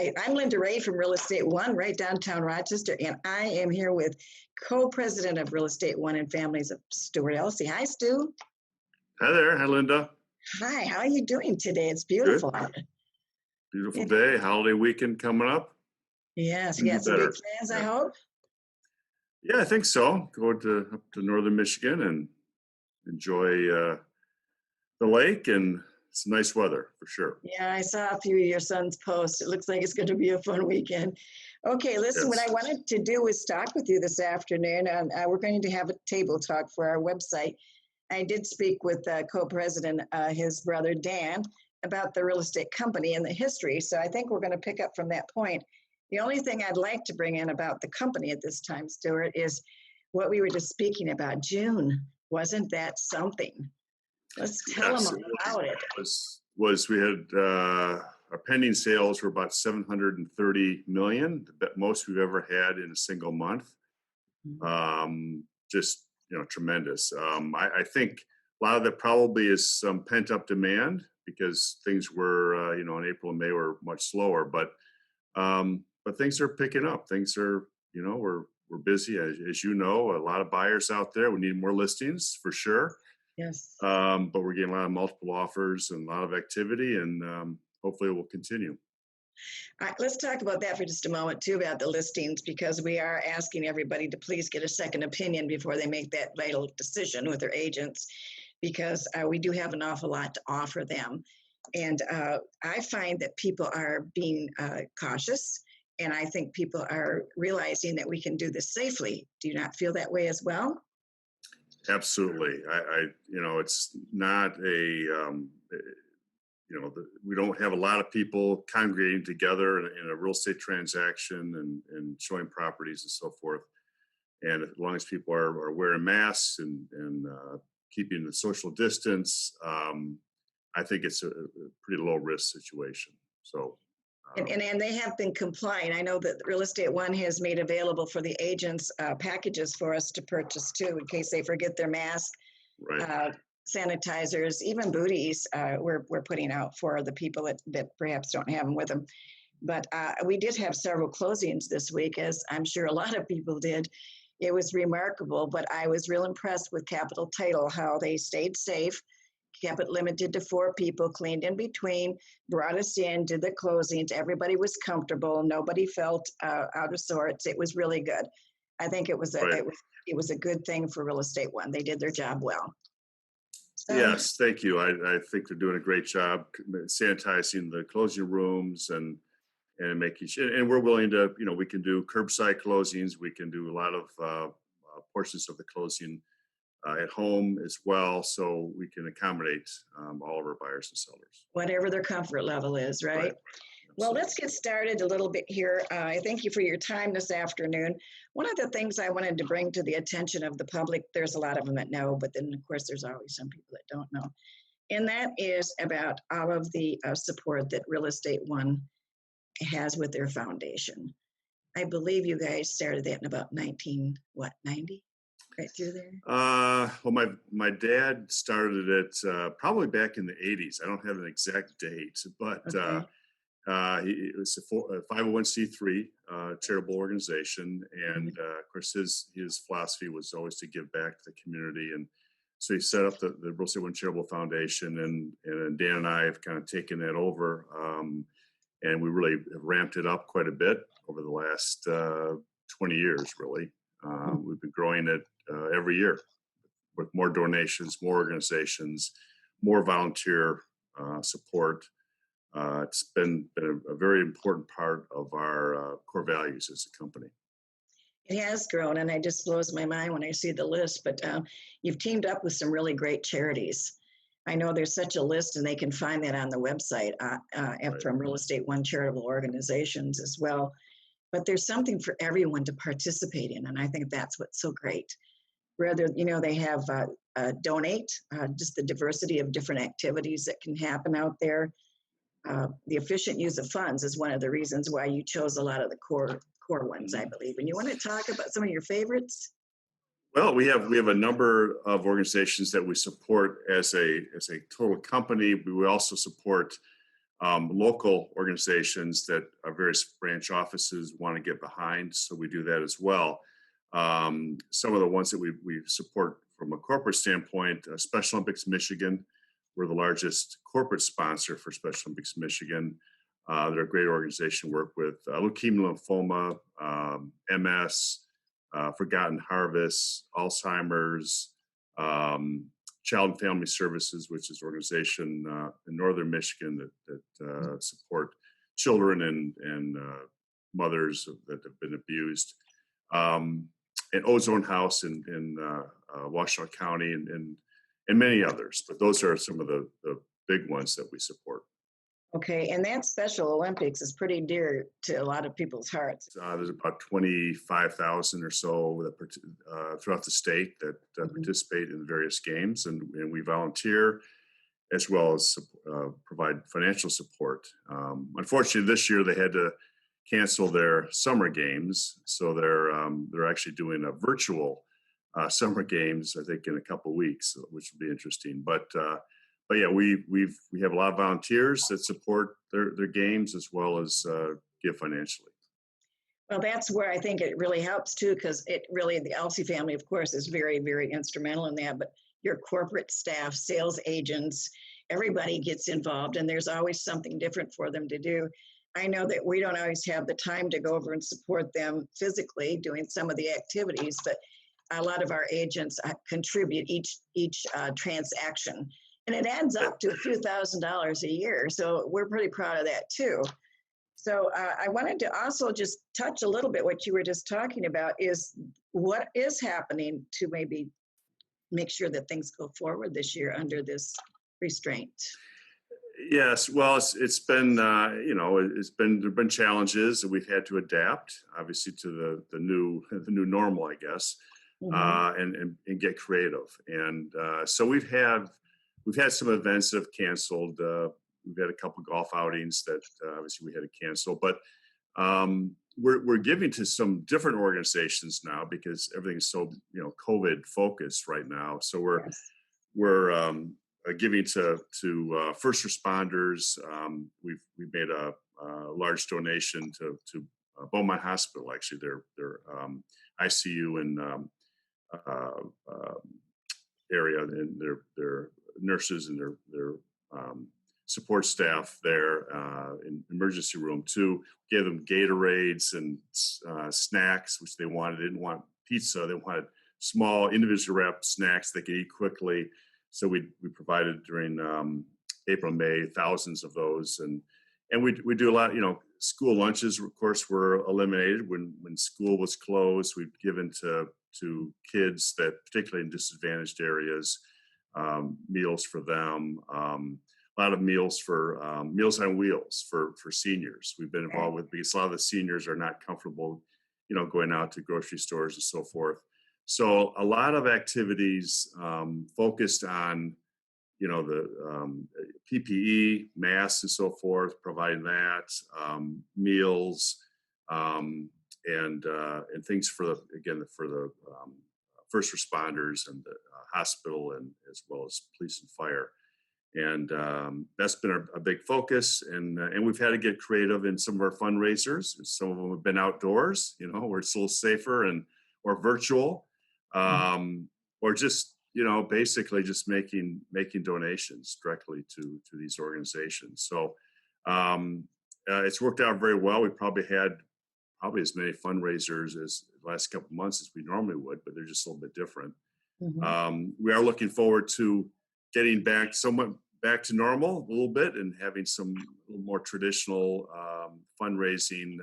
right. I'm Linda Ray from Real Estate One, right downtown Rochester, and I am here with co-president of Real Estate One and Families of Stuart Elsea. Hi, Stu. Hi there. Hi, Linda. Hi, how are you doing today? It's Good. beautiful out. Beautiful It, day. Holiday weekend coming up. yes, you Couldn't be got some big better. plans, I Yeah. hope. Yeah, I think so. Go up to northern Michigan and enjoy the lake and some nice weather for sure. Yeah, I saw a few of your son's posts. It looks like it's going to be a fun weekend. Okay, listen, what I Yes. wanted to do was talk with you this afternoon, and we're going to have a table talk for our website. I did speak with co-president, his brother Dan, about the real estate company and the history. So I think we're going to pick up from that point. The only thing I'd like to bring in about the company at this time, Stuart, is what we were just speaking about. June, wasn't that something? Let's tell them Yes. all about it. We had our pending sales were about 730 million, the most we've ever had in a single month. Just tremendous. I think a lot of that probably is some pent up demand because things were in April and May were much slower, but things are picking up. Things are we're busy, as you know, a lot of buyers out there. We need more listings for sure. Yes. But we're getting a lot of multiple offers and a lot of activity, and hopefully it will continue. All right, let's talk about that for just a moment too, about the listings, because we are asking everybody to please get a second opinion before they make that vital decision with their agents, because we do have an awful lot to offer them. And I find that people are being cautious, and I think people are realizing that we can do this safely. Do you not feel that way as well? Absolutely. It's not we don't have a lot of people congregating together in a real estate transaction and showing properties and so forth. And as long as people are wearing masks and keeping the social distance, I think it's a pretty low risk situation. So. And they have been complying. I know that Real Estate One has made available for the agents packages for us to purchase too, in case they forget their mask, Right. sanitizers, even booties. We're putting out for the people that perhaps don't have them with them. But we did have several closings this week, as I'm sure a lot of people did. It was remarkable, but I was real impressed with Capital Title, how they stayed safe, kept it limited to 4 people, cleaned in between, brought us in, did the closings. Everybody was comfortable. Nobody felt out of sorts. It was really good. I think it was a good thing for Real Estate One. They did their job well. So, Yes, thank you. I think they're doing a great job sanitizing the closing rooms and making sure. And we're willing to, we can do curbside closings. We can do a lot of portions of the closing at home as well, so we can accommodate all of our buyers and sellers. whatever their comfort level is, right? Well, let's get started a little bit here. I thank you for your time this afternoon. One of the things I wanted to bring to the attention of the public, there's a lot of them that know, but then of course there's always some people that don't know. And that is about all of the support that Real Estate One has with their foundation. I believe you guys started that in about 90? Right through there? Well, my dad started it probably back in the 80s. I don't have an exact date, but Okay. it was a 501c3 charitable organization, and of course his philosophy was always to give back to the community, and so he set up the Real Estate One Charitable Foundation, and Dan and I have kind of taken that over, and we really have ramped it up quite a bit over the last 20 years, really. We've been growing it every year with more donations, more organizations, more volunteer support. It's been a very important part of our core values as a company. It has grown, and it just blows my mind when I see the list, but you've teamed up with some really great charities. I know there's such a list, and they can find that on the website from Real Estate One charitable organizations as well. But there's something for everyone to participate in, and I think that's what's so great. Whether, they have donate, just the diversity of different activities that can happen out there. The efficient use of funds is one of the reasons why you chose a lot of the core ones, I believe. And you want to talk about some of your favorites? Well, we have a number of organizations that we support as a total company. We also support local organizations that our various branch offices want to get behind. So we do that as well. Some of the ones that we support from a corporate standpoint, Special Olympics Michigan, we're the largest corporate sponsor for Special Olympics Michigan. They're a great organization to work with leukemia, lymphoma, MS, Forgotten Harvest, Alzheimer's, Child and Family Services, which is an organization in northern Michigan that support children and mothers that have been abused. And Ozone House in Washtenaw County and many others. But those are some of the big ones that we support. Okay, and that Special Olympics is pretty dear to a lot of people's hearts. There's about 25,000 or so that, throughout the state that participate in various games, and we volunteer as well as provide financial support. Unfortunately, this year they had to cancel their summer games, so they're actually doing a virtual summer games, I think, in a couple of weeks, which will be interesting. But yeah, we have a lot of volunteers that support their games as well as give financially. Well, that's where I think it really helps too, because the Elsea family, of course, is very, very instrumental in that. But your corporate staff, sales agents, everybody gets involved, and there's always something different for them to do. I know that we don't always have the time to go over and support them physically doing some of the activities, but a lot of our agents contribute each transaction. And it adds up to a few $1,000s a year. So we're pretty proud of that too. So I wanted to also just touch a little bit what you were just talking about is what is happening to maybe make sure that things go forward this year under this restraint. Yes, well, it's been there've been challenges that we've had to adapt, obviously, to the new normal, I guess, and get creative. And so we've had some events that have canceled. We've had a couple golf outings that obviously we had to cancel, but we're giving to some different organizations now because everything is so COVID focused right now. So we're giving to first responders. We've made a large donation to Beaumont Hospital. Actually, their ICU and area, and their nurses and their support staff there in emergency room too. Gave them Gatorades and snacks, which they wanted. They didn't want pizza. They wanted small individual wrapped snacks they could eat quickly. So we provided during April, May, thousands of those, and we do a lot. School lunches, of course, were eliminated when school was closed. We've given to kids that, particularly in disadvantaged areas, meals for them. A lot of meals for Meals on Wheels for seniors. We've been involved with, because a lot of the seniors are not comfortable, going out to grocery stores and so forth. So a lot of activities focused on, the PPE, masks, and so forth, providing that, meals, and things for the first responders and the hospital, and as well as police and fire. And that's been a big focus, and we've had to get creative in some of our fundraisers. Some of them have been outdoors, where it's a little safer, or virtual. Or just basically just making donations directly to these organizations. So it's worked out very well. We probably had as many fundraisers as the last couple of months as we normally would, but they're just a little bit different. We are looking forward to getting somewhat back to normal a little bit, and having some little more traditional fundraising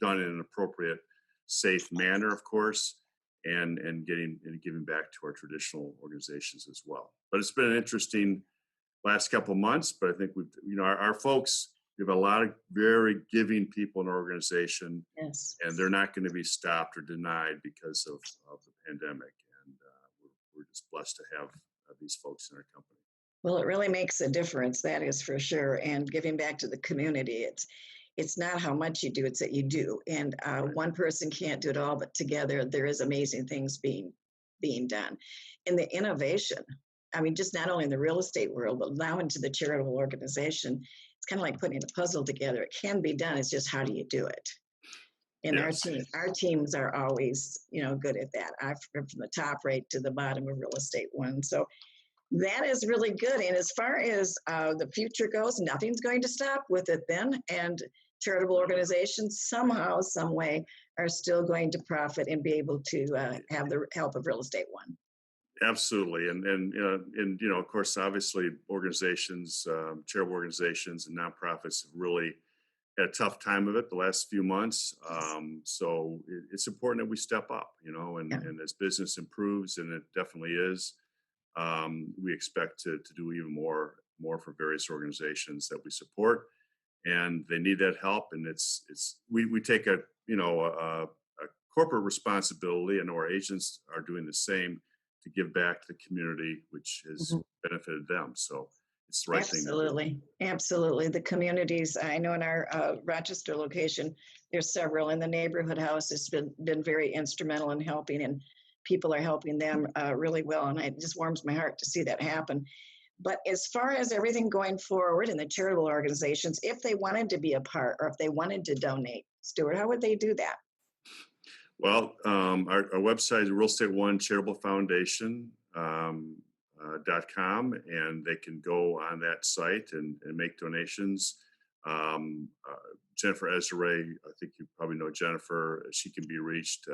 done in an appropriate, safe manner, of course. And giving back to our traditional organizations as well. But it's been an interesting last couple of months. But I think our folks, we have a lot of very giving people in our organization, yes, and they're not going to be stopped or denied because of the pandemic. And we're just blessed to have these folks in our company. Well, it really makes a difference, that is for sure. And giving back to the community, it's not how much you do, it's that you do. And one person can't do it all, but together there is amazing things being done. And the innovation, just not only in the real estate world, but now into the charitable organization, it's kind of like putting a puzzle together. It can be done. It's just how do you do it? And Yes. our teams are always, good at that. I've from the top right to the bottom of Real Estate One. So that is really good. And as far as the future goes, nothing's going to stop with it then. And charitable organizations somehow, some way, are still going to profit and be able to have the help of Real Estate One. Absolutely, and of course, obviously, organizations, charitable organizations, and nonprofits have really had a tough time of it the last few months. So it's important that we step up, Yeah. and as business improves, and it definitely is, we expect to do even more for various organizations that we support, and they need that help. And we take a corporate responsibility, and our agents are doing the same to give back to the community, which has benefited them. So it's the right thing to do. Absolutely. Absolutely. The communities, I know in our Rochester location, there's several, in the neighborhood house has been very instrumental in helping, and people are helping them really well. And it just warms my heart to see that happen. But as far as everything going forward in the charitable organizations, if they wanted to be a part or if they wanted to donate, Stuart, how would they do that? Well, our website is Real Estate One Charitable Foundation. .com, and they can go on that site and make donations. Jennifer Ezra, I think you probably know Jennifer. She can be reached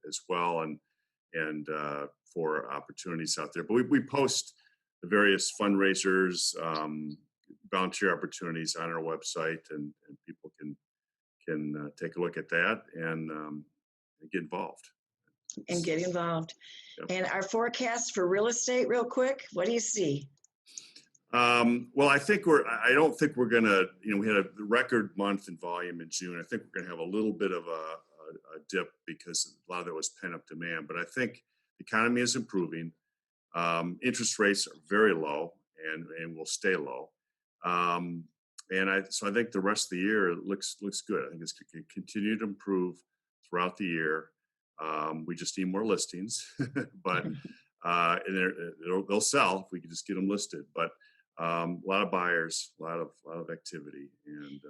as well, and for opportunities out there. But we post the various fundraisers, volunteer opportunities on our website, and people can take a look at that and get involved. And get involved. Yep. And our forecast for real estate, real quick, what do you see? Well, I don't think we're going to, we had a record month in volume in June. I think we're going to have a little bit of a dip because a lot of that was pent up demand. But I think the economy is improving. Interest rates are very low and will stay low. So I think the rest of the year looks good. I think it's going to continue to improve throughout the year. We just need more listings, but and they'll sell if we can just get them listed. But a lot of buyers, a lot of activity, and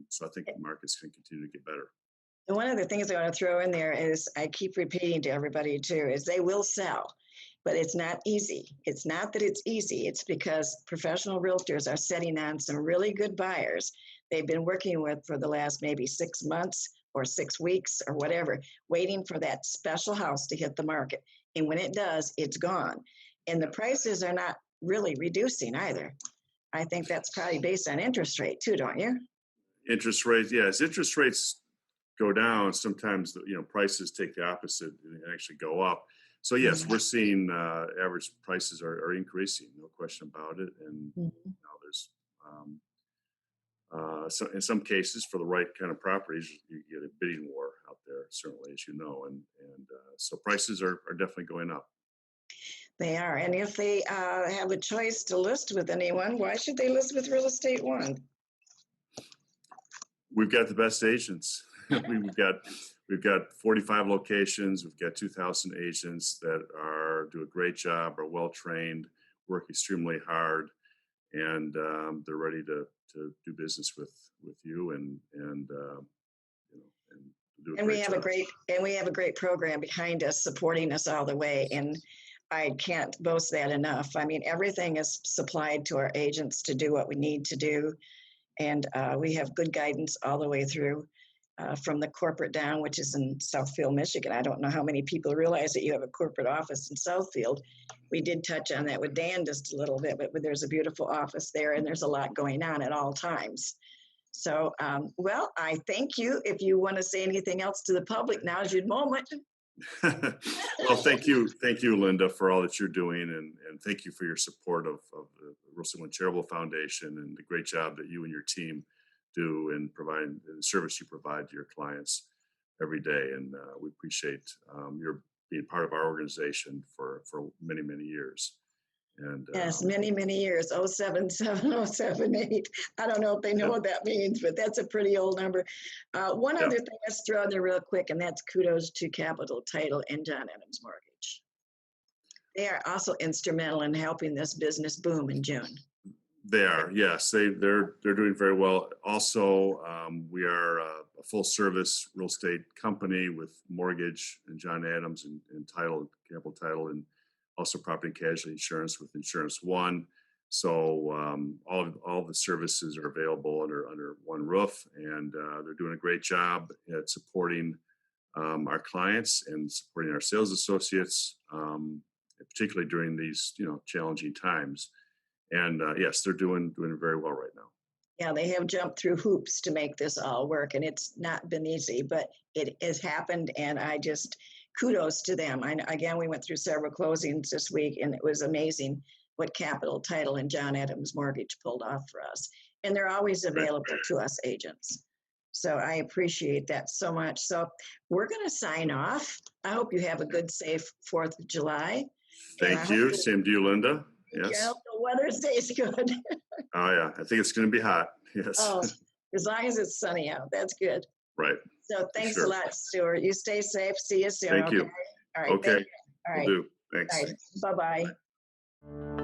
so I think the market's going to continue to get better. And one of the things I want to throw in there is, I keep repeating to everybody too, is they will sell, but it's not easy. It's not that it's easy. It's because professional realtors are setting on some really good buyers they've been working with for the last maybe 6 months or 6 weeks or whatever, waiting for that special house to hit the market. And when it does, it's gone. And the prices are not really reducing either. I think that's probably based on interest rate too, don't you? Interest rates, yes. Interest rates go down. Sometimes, prices take the opposite and actually go up. So yes, we're seeing average prices are increasing, no question about it. And there's so in some cases, for the right kind of properties, you get a bidding war out there, certainly, as you know, and so prices are definitely going up. They are. And if they have a choice to list with anyone, why should they list with Real Estate One? We've got the best agents. We've got 45 locations. We've got 2,000 agents that do a great job, are well trained, work extremely hard, and they're ready to do business with you and do a great job. We have a great program behind us, supporting us all the way. And I can't boast that enough. I mean, everything is supplied to our agents to do what we need to do. And we have good guidance all the way through, from the corporate down, which is in Southfield, Michigan. I don't know how many people realize that you have a corporate office in Southfield. We did touch on that with Dan just a little bit, but there's a beautiful office there, and there's a lot going on at all times. So, well, I thank you. If you want to say anything else to the public, now's your moment. Well, thank you, Linda, for all that you're doing, and thank you for your support of the Real Estate One Charitable Foundation and the great job that you and your team do in providing the service you provide to your clients every day. And we appreciate your being part of our organization for many, many years. And yes, many, many years. 077, 078. I don't know if they know what that means, but that's a pretty old number. One other thing let's throw in there real quick, and that's kudos to Capital Title and John Adams Mortgage. They are also instrumental in helping this business boom in June. They are, yes, they're doing very well. Also, we are a full service real estate company with mortgage and John Adams and title, capital title, and also property and casualty insurance with Insurance One. So all of the services are available under one roof, and they're doing a great job at supporting our clients and supporting our sales associates, particularly during these challenging times. And yes, they're doing very well right now. Yeah, they have jumped through hoops to make this all work, and it's not been easy, but it has happened, and I just kudos to them. Again, we went through several closings this week, and it was amazing what Capital Title and John Adams Mortgage pulled off for us. And they're always available to us agents. So I appreciate that so much. So we're going to sign off. I hope you have a good, safe 4th of July. Thank you. Same to you, Linda. Yes. Yeah, the weather stays good. Oh yeah, I think it's going to be hot. Yes. Oh, as long as it's sunny out, that's good. Right. So thanks sure. a lot, Stuart. You stay safe. See you soon. Thank you. All right. Okay. All right. Will do. Thanks. All right. Bye-bye.